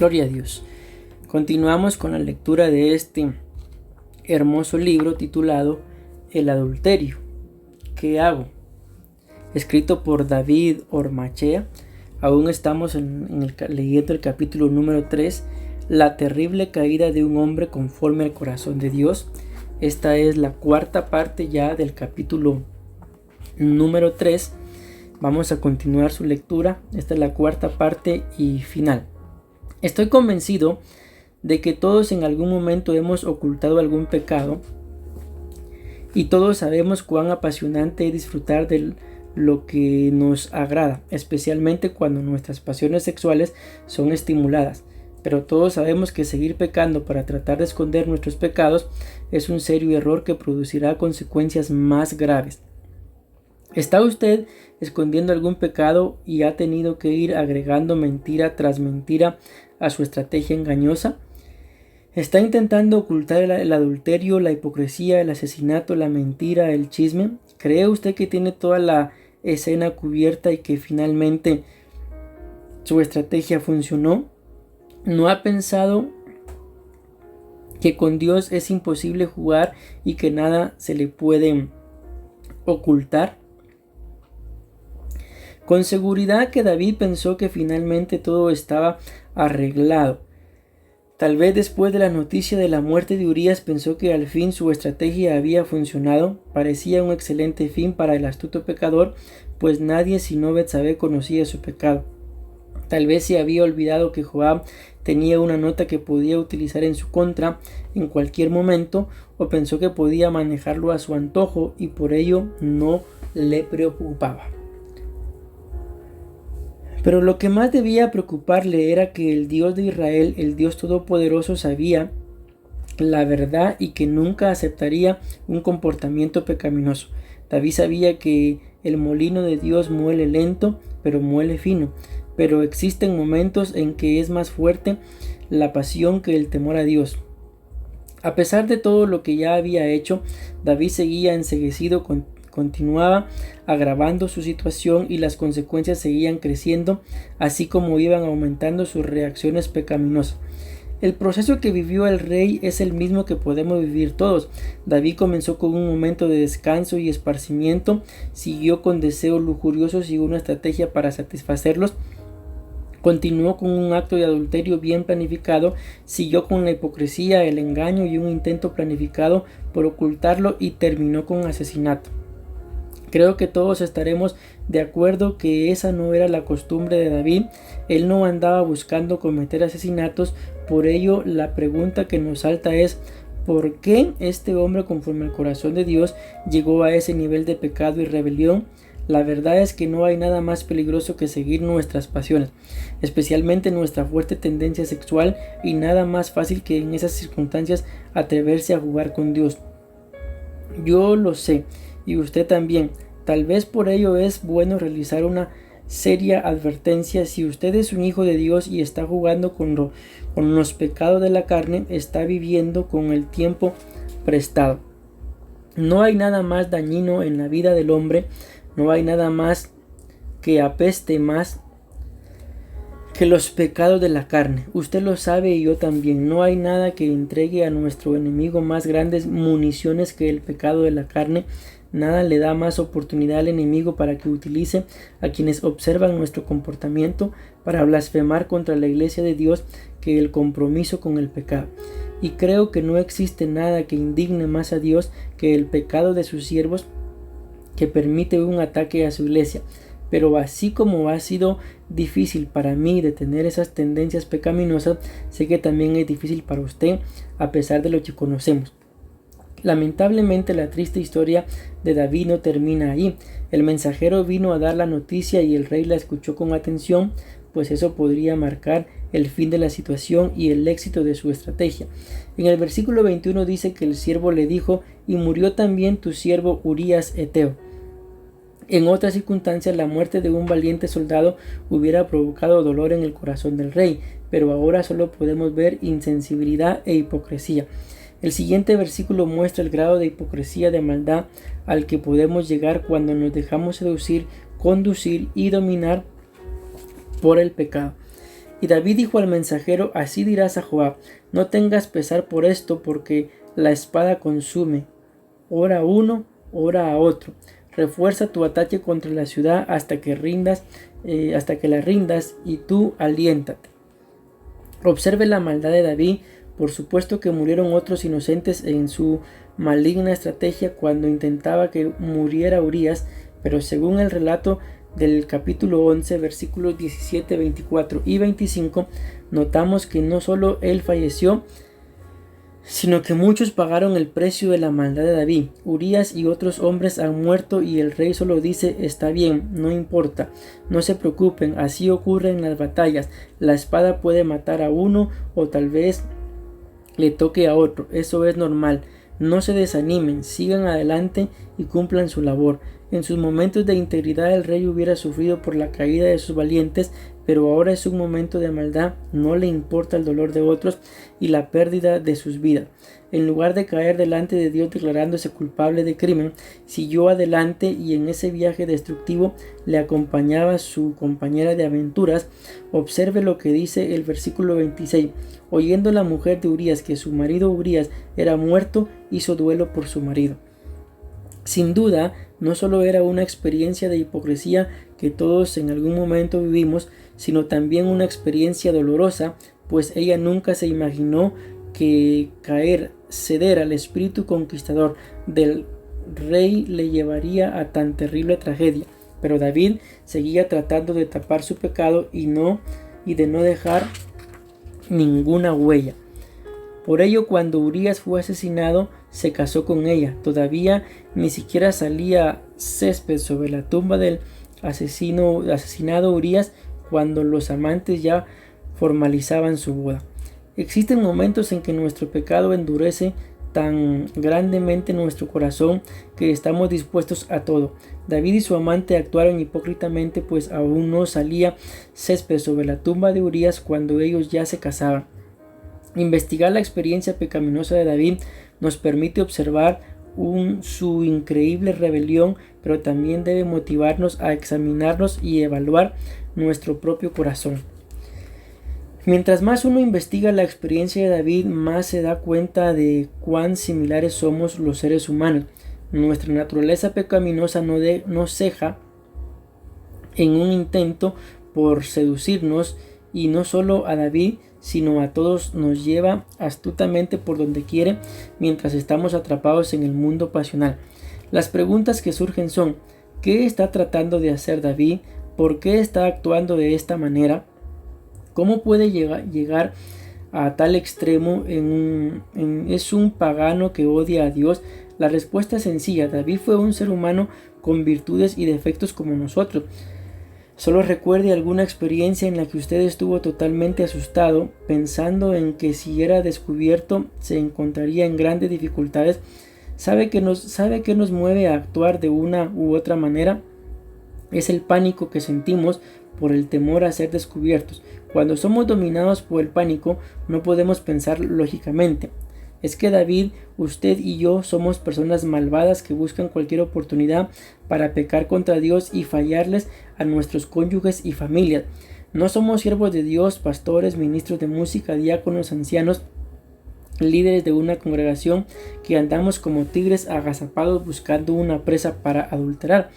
Gloria a Dios. Continuamos con la lectura de este hermoso libro titulado El adulterio. ¿Qué hago? Escrito por David Ormachea. Aún estamos leyendo el capítulo número 3, la terrible caída de un hombre conforme al corazón de Dios. Esta es la cuarta parte ya del capítulo número 3. Vamos a continuar su lectura. Esta es la cuarta parte y final. Estoy convencido de que todos en algún momento hemos ocultado algún pecado y todos sabemos cuán apasionante es disfrutar de lo que nos agrada, especialmente cuando nuestras pasiones sexuales son estimuladas. Pero todos sabemos que seguir pecando para tratar de esconder nuestros pecados es un serio error que producirá consecuencias más graves. ¿Está usted escondiendo algún pecado y ha tenido que ir agregando mentira tras mentira a su estrategia engañosa? ¿Está intentando ocultar el adulterio, la hipocresía, el asesinato, la mentira, el chisme? ¿Cree usted que tiene toda la escena cubierta y que finalmente su estrategia funcionó? ¿No ha pensado que con Dios es imposible jugar y que nada se le puede ocultar? Con seguridad que David pensó que finalmente todo estaba arreglado. Tal vez después de la noticia de la muerte de Urías pensó que al fin su estrategia había funcionado. Parecía un excelente fin para el astuto pecador, pues nadie sino Betsabé conocía su pecado. Tal vez se había olvidado que Joab tenía una nota que podía utilizar en su contra en cualquier momento, o pensó que podía manejarlo a su antojo y por ello no le preocupaba. Pero lo que más debía preocuparle era que el Dios de Israel, el Dios Todopoderoso, sabía la verdad y que nunca aceptaría un comportamiento pecaminoso. David sabía que el molino de Dios muele lento, pero muele fino. Pero existen momentos en que es más fuerte la pasión que el temor a Dios. A pesar de todo lo que ya había hecho, David seguía enceguecido, continuaba agravando su situación y las consecuencias seguían creciendo, así como iban aumentando sus reacciones pecaminosas. El proceso que vivió el rey es el mismo que podemos vivir todos. David comenzó con un momento de descanso y esparcimiento, siguió con deseos lujuriosos y una estrategia para satisfacerlos. Continuó con un acto de adulterio bien planificado, siguió con la hipocresía, el engaño y un intento planificado por ocultarlo y terminó con asesinato. Creo que todos estaremos de acuerdo que esa no era la costumbre de David. Él no andaba buscando cometer asesinatos. Por ello, la pregunta que nos salta es: ¿por qué este hombre, conforme al corazón de Dios, llegó a ese nivel de pecado y rebelión? La verdad es que no hay nada más peligroso que seguir nuestras pasiones, especialmente nuestra fuerte tendencia sexual, y nada más fácil que en esas circunstancias atreverse a jugar con Dios. Yo lo sé, y usted también. Tal vez por ello es bueno realizar una seria advertencia. Si usted es un hijo de Dios y está jugando con los pecados de la carne, está viviendo con el tiempo prestado. No hay nada más dañino en la vida del hombre, no hay nada más que apeste más que los pecados de la carne. Usted lo sabe y yo también. No hay nada que entregue a nuestro enemigo más grandes municiones que el pecado de la carne. Nada le da más oportunidad al enemigo para que utilice a quienes observan nuestro comportamiento para blasfemar contra la iglesia de Dios que el compromiso con el pecado. Y creo que no existe nada que indigne más a Dios que el pecado de sus siervos que permite un ataque a su iglesia. Pero así como ha sido difícil para mí detener esas tendencias pecaminosas, sé que también es difícil para usted, a pesar de lo que conocemos. Lamentablemente, la triste historia de David no termina ahí. El mensajero vino a dar la noticia y el rey la escuchó con atención, pues eso podría marcar el fin de la situación y el éxito de su estrategia. En el versículo 21 dice que el siervo le dijo: y murió también tu siervo Urías Eteo. En otras circunstancias, la muerte de un valiente soldado hubiera provocado dolor en el corazón del rey, pero ahora solo podemos ver insensibilidad e hipocresía. El siguiente versículo muestra el grado de hipocresía, de maldad al que podemos llegar cuando nos dejamos seducir, conducir y dominar por el pecado. Y David dijo al mensajero: así dirás a Joab: no tengas pesar por esto, porque la espada consume, ora a uno, ora a otro. Refuerza tu ataque contra la ciudad hasta que la rindas, y tú aliéntate. Observe la maldad de David. Por supuesto que murieron otros inocentes en su maligna estrategia cuando intentaba que muriera Urías, pero según el relato del capítulo 11, versículos 17, 24 y 25, notamos que no solo él falleció, sino que muchos pagaron el precio de la maldad de David. Urías y otros hombres han muerto, y el rey solo dice: está bien, no importa, no se preocupen, así ocurre en las batallas. La espada puede matar a uno, o tal vez le toque a otro, eso es normal. No se desanimen, sigan adelante y cumplan su labor. En sus momentos de integridad el rey hubiera sufrido por la caída de sus valientes, pero ahora es un momento de maldad, no le importa el dolor de otros y la pérdida de sus vidas. En lugar de caer delante de Dios declarándose culpable de crimen, siguió adelante, y en ese viaje destructivo le acompañaba su compañera de aventuras. Observe lo que dice el versículo 26. Oyendo la mujer de Urías que su marido Urías era muerto, hizo duelo por su marido. Sin duda, no solo era una experiencia de hipocresía que todos en algún momento vivimos, sino también una experiencia dolorosa, pues ella nunca se imaginó que ceder al espíritu conquistador del rey le llevaría a tan terrible tragedia. Pero David seguía tratando de tapar su pecado y de no dejar ninguna huella. Por ello, cuando Urías fue asesinado, se casó con ella. Todavía ni siquiera salía césped sobre la tumba del asesinado Urías cuando los amantes ya formalizaban su boda. Existen momentos en que nuestro pecado endurece tan grandemente nuestro corazón que estamos dispuestos a todo. David y su amante actuaron hipócritamente, pues aún no salía césped sobre la tumba de Urías cuando ellos ya se casaban. Investigar la experiencia pecaminosa de David nos permite observar su increíble rebelión, pero también debe motivarnos a examinarnos y evaluar nuestro propio corazón. Mientras más uno investiga la experiencia de David, más se da cuenta de cuán similares somos los seres humanos. Nuestra naturaleza pecaminosa no ceja en un intento por seducirnos, y no solo a David, sino a todos nos lleva astutamente por donde quiere mientras estamos atrapados en el mundo pasional. Las preguntas que surgen son: ¿qué está tratando de hacer David? ¿Por qué está actuando de esta manera? ¿Cómo puede llegar a tal extremo? ¿Es un pagano que odia a Dios? La respuesta es sencilla: David fue un ser humano con virtudes y defectos como nosotros. Solo recuerde alguna experiencia en la que usted estuvo totalmente asustado, pensando en que si era descubierto se encontraría en grandes dificultades. ¿Sabe qué nos mueve a actuar de una u otra manera? Es el pánico que sentimos por el temor a ser descubiertos. Cuando somos dominados por el pánico, no podemos pensar lógicamente. Es que David, usted y yo somos personas malvadas que buscan cualquier oportunidad para pecar contra Dios y fallarles a nuestros cónyuges y familias. No somos siervos de Dios, pastores, ministros de música, diáconos, ancianos, líderes de una congregación que andamos como tigres agazapados buscando una presa para adulterar.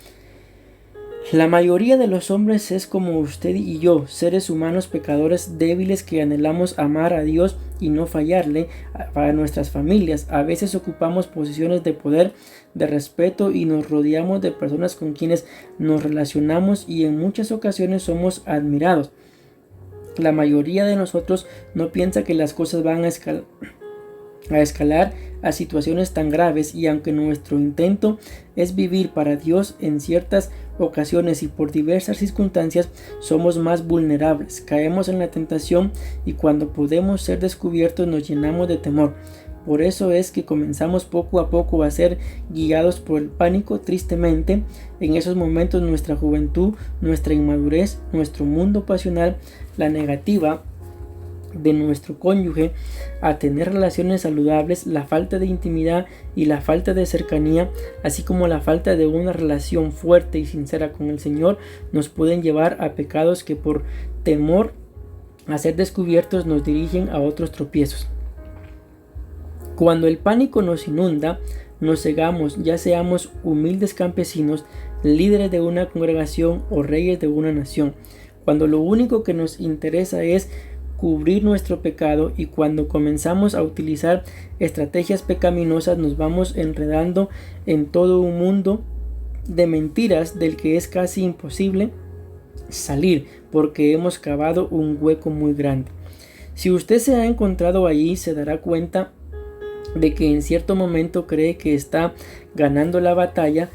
La mayoría de los hombres es como usted y yo, seres humanos pecadores débiles que anhelamos amar a Dios y no fallarle para nuestras familias. A veces ocupamos posiciones de poder, de respeto, y nos rodeamos de personas con quienes nos relacionamos, y en muchas ocasiones somos admirados. La mayoría de nosotros no piensa que las cosas van a escalar a situaciones tan graves, y aunque nuestro intento es vivir para Dios, en ciertas ocasiones y por diversas circunstancias somos más vulnerables, caemos en la tentación, y cuando podemos ser descubiertos nos llenamos de temor. Por eso es que comenzamos poco a poco a ser guiados por el pánico. Tristemente, en esos momentos nuestra juventud, nuestra inmadurez, nuestro mundo pasional, la negativa de nuestro cónyuge a tener relaciones saludables, la falta de intimidad y la falta de cercanía, así como la falta de una relación fuerte y sincera con el Señor, nos pueden llevar a pecados que por temor a ser descubiertos nos dirigen a otros tropiezos. Cuando el pánico nos inunda, nos cegamos, ya seamos humildes campesinos, líderes de una congregación o reyes de una nación. Cuando lo único que nos interesa es cubrir nuestro pecado, y cuando comenzamos a utilizar estrategias pecaminosas nos vamos enredando en todo un mundo de mentiras del que es casi imposible salir, porque hemos cavado un hueco muy grande. Si usted se ha encontrado allí, se dará cuenta de que en cierto momento cree que está ganando la batalla,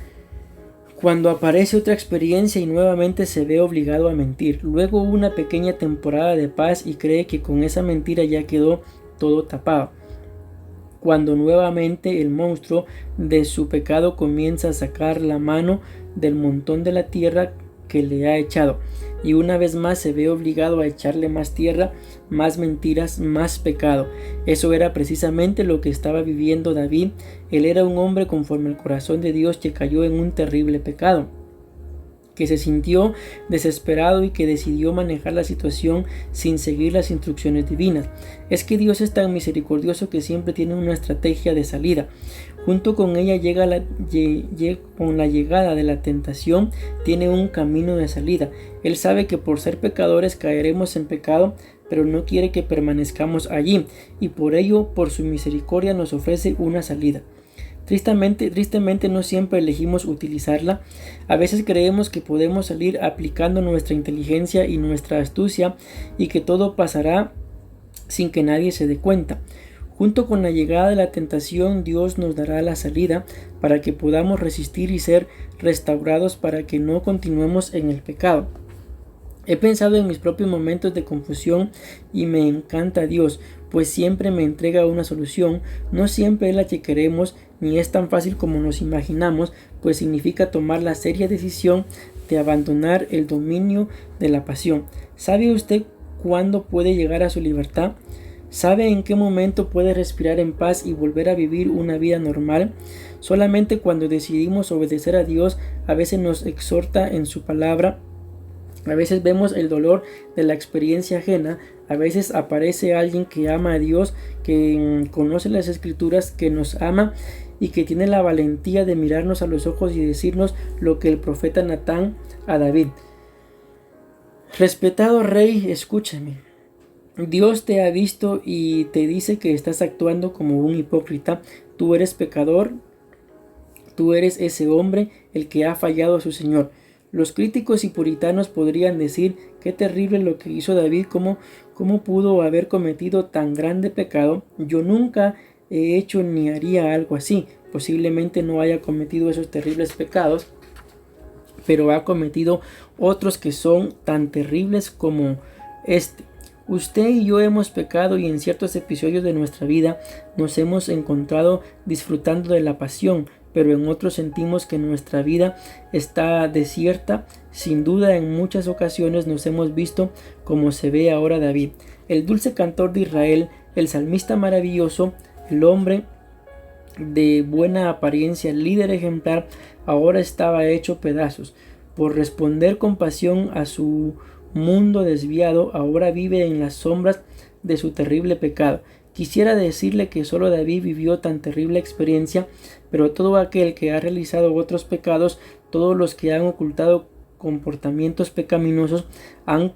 cuando aparece otra experiencia y nuevamente se ve obligado a mentir. Luego una pequeña temporada de paz y cree que con esa mentira ya quedó todo tapado. Cuando nuevamente el monstruo de su pecado comienza a sacar la mano del montón de la tierra que le ha echado, y una vez más se ve obligado a echarle más tierra, más mentiras, más pecado. Eso era precisamente lo que estaba viviendo David. Él era un hombre conforme al corazón de Dios que cayó en un terrible pecado, que se sintió desesperado y que decidió manejar la situación sin seguir las instrucciones divinas. Es que Dios es tan misericordioso que siempre tiene una estrategia de salida. Junto con ella con la llegada de la tentación, tiene un camino de salida. Él sabe que por ser pecadores caeremos en pecado, pero no quiere que permanezcamos allí, y por ello, por su misericordia, nos ofrece una salida. Tristemente no siempre elegimos utilizarla. A veces creemos que podemos salir aplicando nuestra inteligencia y nuestra astucia y que todo pasará sin que nadie se dé cuenta. Junto con la llegada de la tentación, Dios nos dará la salida para que podamos resistir y ser restaurados, para que no continuemos en el pecado. He pensado en mis propios momentos de confusión y me encanta Dios, pues siempre me entrega una solución. No siempre es la que queremos, ni es tan fácil como nos imaginamos, pues significa tomar la seria decisión de abandonar el dominio de la pasión. ¿Sabe usted cuándo puede llegar a su libertad? ¿Sabe en qué momento puede respirar en paz y volver a vivir una vida normal? Solamente cuando decidimos obedecer a Dios. A veces nos exhorta en su palabra. A veces vemos el dolor de la experiencia ajena. A veces aparece alguien que ama a Dios, que conoce las Escrituras, que nos ama y que tiene la valentía de mirarnos a los ojos y decirnos lo que el profeta Natán a David. Respetado rey, escúchame. Dios te ha visto y te dice que estás actuando como un hipócrita. Tú eres pecador. Tú eres ese hombre el que ha fallado a su Señor. Los críticos y puritanos podrían decir: qué terrible lo que hizo David, ¿cómo pudo haber cometido tan grande pecado? Yo nunca he hecho ni haría algo así. Posiblemente no haya cometido esos terribles pecados, pero ha cometido otros que son tan terribles como este. Usted y yo hemos pecado y en ciertos episodios de nuestra vida nos hemos encontrado disfrutando de la pasión, pero en otros sentimos que nuestra vida está desierta. Sin duda, en muchas ocasiones nos hemos visto como se ve ahora David, el dulce cantor de Israel, el salmista maravilloso, el hombre de buena apariencia, el líder ejemplar. Ahora estaba hecho pedazos. Por responder con pasión a su mundo desviado, ahora vive en las sombras de su terrible pecado. Quisiera decirle que solo David vivió tan terrible experiencia, pero todo aquel que ha realizado otros pecados, todos los que han ocultado comportamientos pecaminosos, han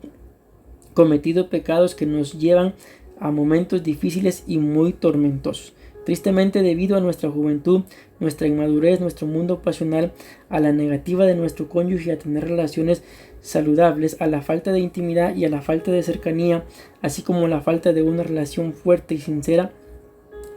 cometido pecados que nos llevan a momentos difíciles y muy tormentosos. Tristemente, debido a nuestra juventud, nuestra inmadurez, nuestro mundo pasional, a la negativa de nuestro cónyuge a tener relaciones saludables, a la falta de intimidad y a la falta de cercanía, así como la falta de una relación fuerte y sincera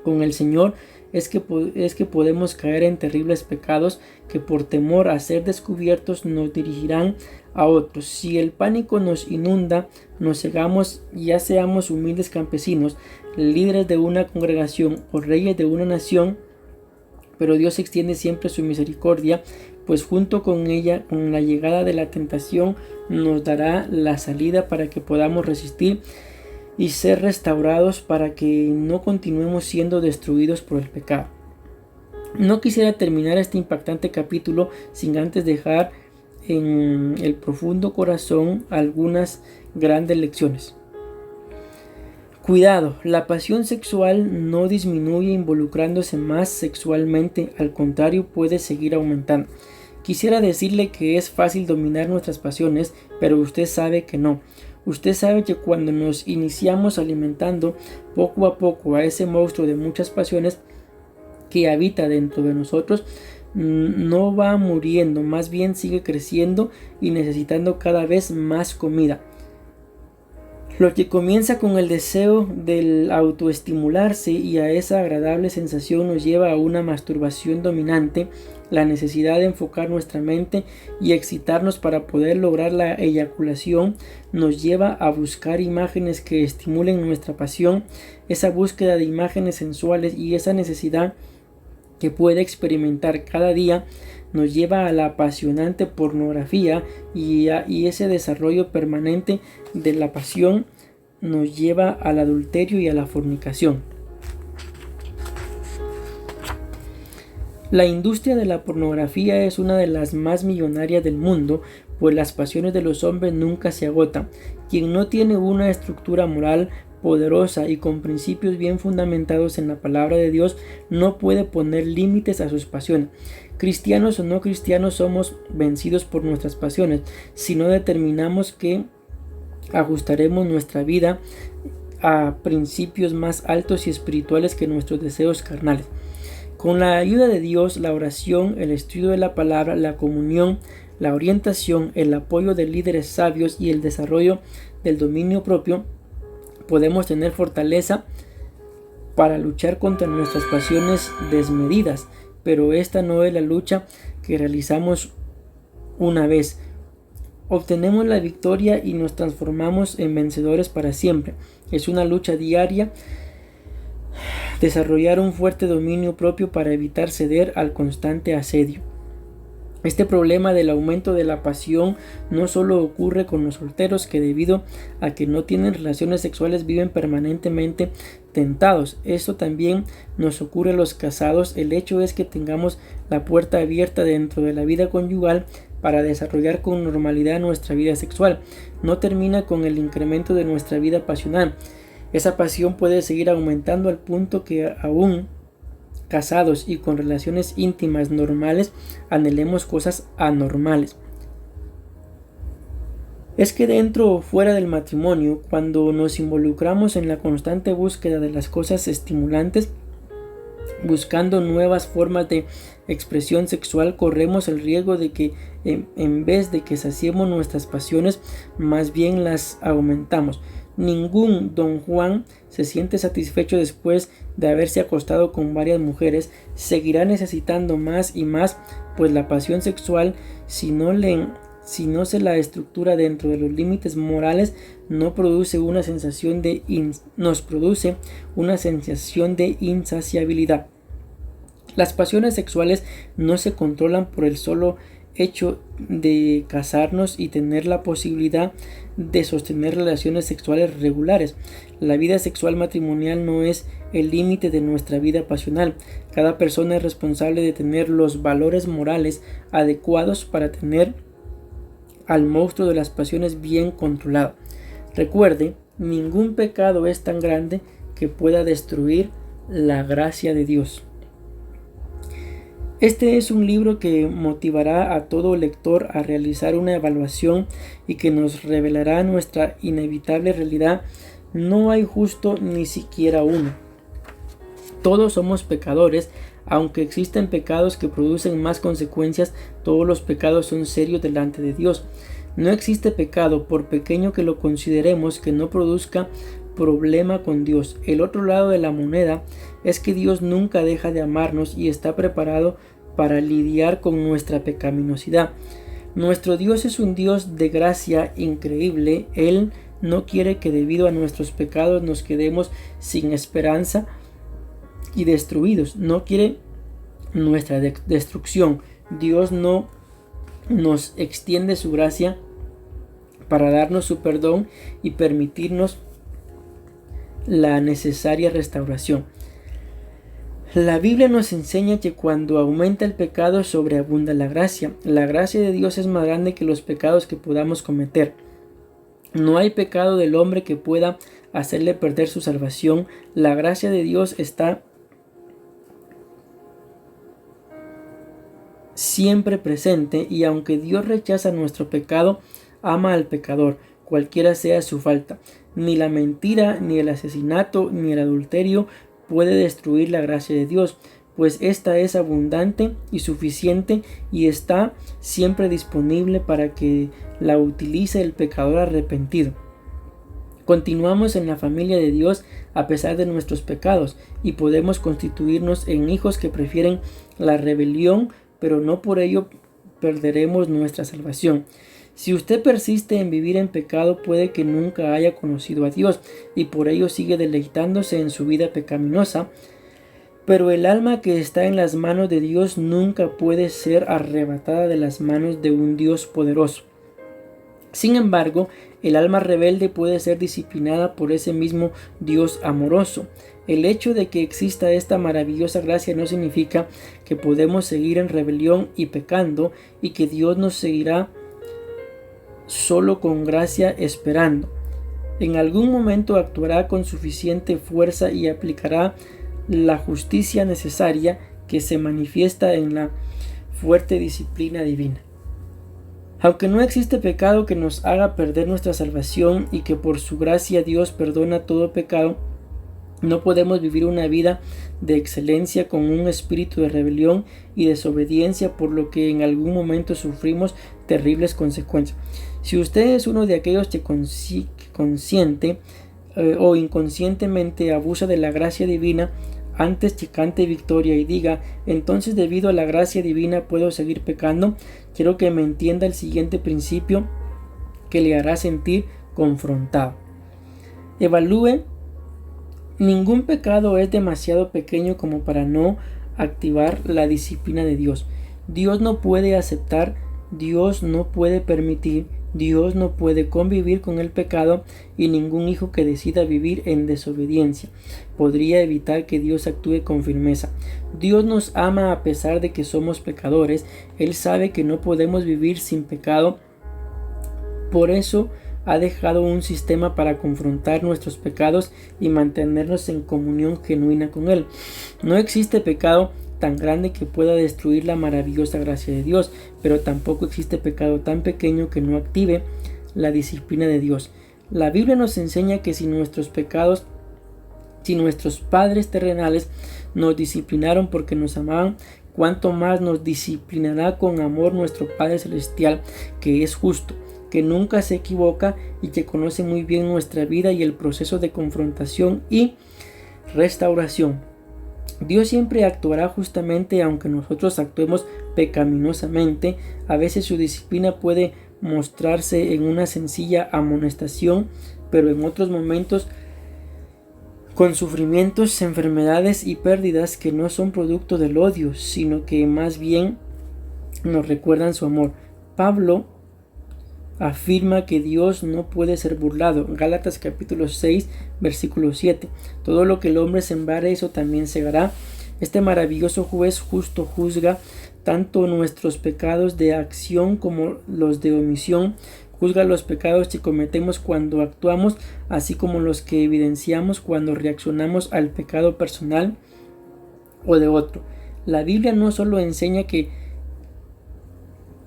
con el Señor, es que podemos caer en terribles pecados que por temor a ser descubiertos nos dirigirán a otros. Si el pánico nos inunda, nos cegamos, ya seamos humildes campesinos, líderes de una congregación o reyes de una nación, pero Dios extiende siempre su misericordia, pues junto con ella, con la llegada de la tentación, nos dará la salida para que podamos resistir y ser restaurados, para que no continuemos siendo destruidos por el pecado. No quisiera terminar este impactante capítulo sin antes dejar en el profundo corazón algunas grandes lecciones. Cuidado, la pasión sexual no disminuye involucrándose más sexualmente, al contrario puede seguir aumentando. Quisiera decirle que es fácil dominar nuestras pasiones, pero usted sabe que no. Usted sabe que cuando nos iniciamos alimentando poco a poco a ese monstruo de muchas pasiones que habita dentro de nosotros, no va muriendo, más bien sigue creciendo y necesitando cada vez más comida. Lo que comienza con el deseo del autoestimularse y a esa agradable sensación nos lleva a una masturbación dominante, la necesidad de enfocar nuestra mente y excitarnos para poder lograr la eyaculación nos lleva a buscar imágenes que estimulen nuestra pasión, esa búsqueda de imágenes sensuales y esa necesidad que puede experimentar cada día nos lleva a la apasionante pornografía y ese desarrollo permanente de la pasión nos lleva al adulterio y a la fornicación. La industria de la pornografía es una de las más millonarias del mundo, pues las pasiones de los hombres nunca se agotan. Quien no tiene una estructura moral poderosa y con principios bien fundamentados en la palabra de Dios no puede poner límites a sus pasiones. Cristianos o no cristianos somos vencidos por nuestras pasiones si no determinamos que ajustaremos nuestra vida a principios más altos y espirituales que nuestros deseos carnales. Con la ayuda de Dios, la oración, el estudio de la palabra, la comunión, la orientación, el apoyo de líderes sabios y el desarrollo del dominio propio, podemos tener fortaleza para luchar contra nuestras pasiones desmedidas, pero esta no es la lucha que realizamos una vez. Obtenemos la victoria y nos transformamos en vencedores para siempre. Es una lucha diaria desarrollar un fuerte dominio propio para evitar ceder al constante asedio. Este problema del aumento de la pasión no solo ocurre con los solteros que debido a que no tienen relaciones sexuales viven permanentemente tentados. Esto también nos ocurre a los casados. El hecho es que tengamos la puerta abierta dentro de la vida conyugal para desarrollar con normalidad nuestra vida sexual. No termina con el incremento de nuestra vida pasional. Esa pasión puede seguir aumentando al punto que aún casados y con relaciones íntimas normales anhelemos cosas anormales. Es que dentro o fuera del matrimonio, cuando nos involucramos en la constante búsqueda de las cosas estimulantes, buscando nuevas formas de expresión sexual, corremos el riesgo de que en vez de que saciemos nuestras pasiones, más bien las aumentamos. Ningún don Juan se siente satisfecho después de haberse acostado con varias mujeres, seguirá necesitando más y más, pues la pasión sexual, si no se la estructura dentro de los límites morales, nos produce una sensación de insaciabilidad. Las pasiones sexuales no se controlan por el solo hecho de casarnos y tener la posibilidad de sostener relaciones sexuales regulares. La vida sexual matrimonial no es el límite de nuestra vida pasional. Cada persona es responsable de tener los valores morales adecuados para tener al monstruo de las pasiones bien controlado. Recuerde, ningún pecado es tan grande que pueda destruir la gracia de Dios. Este es un libro que motivará a todo lector a realizar una evaluación y que nos revelará nuestra inevitable realidad. No hay justo ni siquiera uno. Todos somos pecadores, aunque existen pecados que producen más consecuencias, todos los pecados son serios delante de Dios. No existe pecado, por pequeño que lo consideremos, que no produzca problema con Dios. El otro lado de la moneda es que Dios nunca deja de amarnos y está preparado para lidiar con nuestra pecaminosidad. Nuestro Dios es un Dios de gracia increíble. Él no quiere que debido a nuestros pecados nos quedemos sin esperanza y destruidos. No quiere nuestra destrucción. Dios no nos extiende su gracia para darnos su perdón y permitirnos la necesaria restauración. La Biblia nos enseña que cuando aumenta el pecado sobreabunda la gracia. La gracia de Dios es más grande que los pecados que podamos cometer. No hay pecado del hombre que pueda hacerle perder su salvación. La gracia de Dios está siempre presente, y aunque Dios rechaza nuestro pecado, ama al pecador, cualquiera sea su falta. Ni la mentira, ni el asesinato, ni el adulterio puede destruir la gracia de Dios, pues esta es abundante y suficiente y está siempre disponible para que la utilice el pecador arrepentido. Continuamos en la familia de Dios a pesar de nuestros pecados y podemos constituirnos en hijos que prefieren la rebelión, pero no por ello perderemos nuestra salvación. Si usted persiste en vivir en pecado, puede que nunca haya conocido a Dios y por ello sigue deleitándose en su vida pecaminosa, pero el alma que está en las manos de Dios nunca puede ser arrebatada de las manos de un Dios poderoso. Sin embargo, el alma rebelde puede ser disciplinada por ese mismo Dios amoroso. El hecho de que exista esta maravillosa gracia no significa que podemos seguir en rebelión y pecando y que Dios nos seguirá solo con gracia esperando. En algún momento actuará con suficiente fuerza y aplicará la justicia necesaria que se manifiesta en la fuerte disciplina divina. Aunque no existe pecado que nos haga perder nuestra salvación y que por su gracia Dios perdona todo pecado, no podemos vivir una vida de excelencia con un espíritu de rebelión y desobediencia, por lo que en algún momento sufrimos terribles consecuencias. Si usted es uno de aquellos que consciente o inconscientemente abusa de la gracia divina, antes que cante victoria y diga, entonces debido a la gracia divina puedo seguir pecando, quiero que me entienda el siguiente principio que le hará sentir confrontado. Evalúe. Ningún pecado es demasiado pequeño como para no activar la disciplina de Dios. Dios no puede aceptar, Dios no puede permitir, Dios no puede convivir con el pecado, y ningún hijo que decida vivir en desobediencia podría evitar que Dios actúe con firmeza. Dios nos ama a pesar de que somos pecadores. Él sabe que no podemos vivir sin pecado. Por eso ha dejado un sistema para confrontar nuestros pecados y mantenernos en comunión genuina con Él. No existe pecado tan grande que pueda destruir la maravillosa gracia de Dios, pero tampoco existe pecado tan pequeño que no active la disciplina de Dios. La Biblia nos enseña que si nuestros padres terrenales nos disciplinaron porque nos amaban, cuánto más nos disciplinará con amor nuestro Padre Celestial, que es justo, que nunca se equivoca y que conoce muy bien nuestra vida y el proceso de confrontación y restauración. Dios siempre actuará justamente aunque nosotros actuemos pecaminosamente. A veces su disciplina puede mostrarse en una sencilla amonestación, pero en otros momentos con sufrimientos, enfermedades y pérdidas que no son producto del odio, sino que más bien nos recuerdan su amor. Pablo afirma que Dios no puede ser burlado. Gálatas capítulo 6 versículo 7. Todo lo que el hombre sembrare, eso también segará. Este maravilloso juez justo juzga tanto nuestros pecados de acción como los de omisión. Juzga los pecados que cometemos cuando actuamos, así como los que evidenciamos cuando reaccionamos al pecado personal o de otro. La Biblia no solo enseña que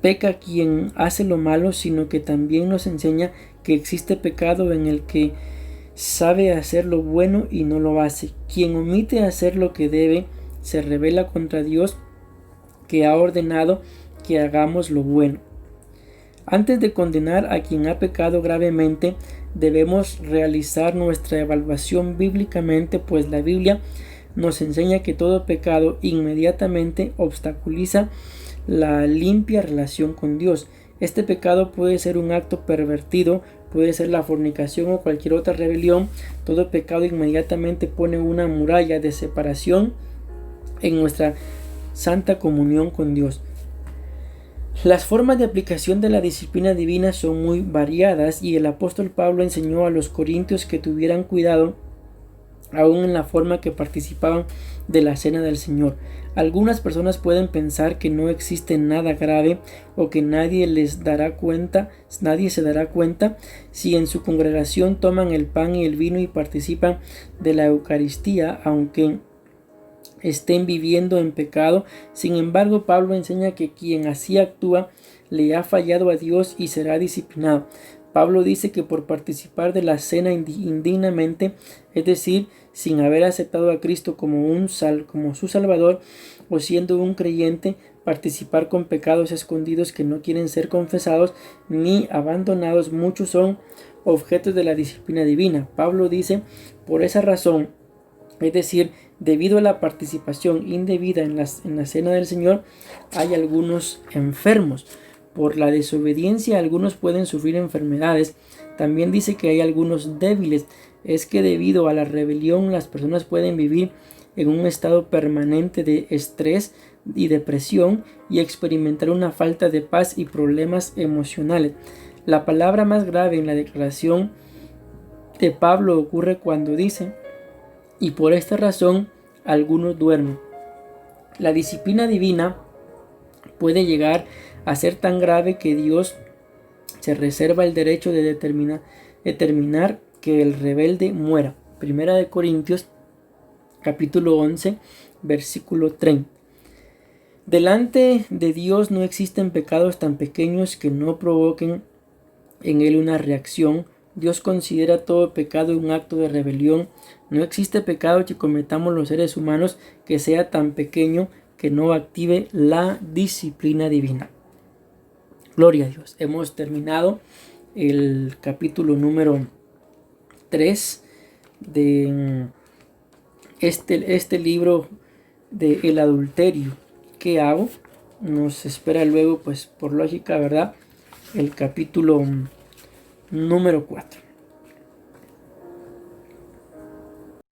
peca quien hace lo malo, sino que también nos enseña que existe pecado en el que sabe hacer lo bueno y no lo hace. Quien omite hacer lo que debe se rebela contra Dios, que ha ordenado que hagamos lo bueno. Antes de condenar a quien ha pecado gravemente, debemos realizar nuestra evaluación bíblicamente, pues la Biblia nos enseña que todo pecado inmediatamente obstaculiza la limpia relación con Dios. Este pecado puede ser un acto pervertido, puede ser la fornicación o cualquier otra rebelión. Todo pecado inmediatamente pone una muralla de separación en nuestra santa comunión con Dios. Las formas de aplicación de la disciplina divina son muy variadas y el apóstol Pablo enseñó a los corintios que tuvieran cuidado aún en la forma que participaban de la cena del Señor. Algunas personas pueden pensar que no existe nada grave o que nadie se dará cuenta si en su congregación toman el pan y el vino y participan de la Eucaristía, aunque estén viviendo en pecado. Sin embargo, Pablo enseña que quien así actúa le ha fallado a Dios y será disciplinado. Pablo dice que por participar de la cena indignamente, es decir, sin haber aceptado a Cristo como su Salvador, o siendo un creyente, participar con pecados escondidos que no quieren ser confesados ni abandonados, muchos son objetos de la disciplina divina. Pablo dice, por esa razón, es decir, debido a la participación indebida en la cena del Señor, hay algunos enfermos. Por la desobediencia algunos pueden sufrir enfermedades. También dice que hay algunos débiles. Es que debido a la rebelión las personas pueden vivir en un estado permanente de estrés y depresión y experimentar una falta de paz y problemas emocionales. La palabra más grave en la declaración de Pablo ocurre cuando dice: y por esta razón algunos duermen. La disciplina divina puede llegar a ser tan grave que Dios se reserva el derecho de determinar que el rebelde muera. Primera de Corintios capítulo 11 versículo 30. Delante de Dios no existen pecados tan pequeños que no provoquen en él una reacción. Dios considera todo pecado un acto de rebelión. No existe pecado que cometamos los seres humanos que sea tan pequeño que no active la disciplina divina. Gloria a Dios. Hemos terminado el capítulo número 3 de este libro de El adulterio. ¿Qué hago? Nos espera luego, pues por lógica, ¿verdad?, el capítulo número 4.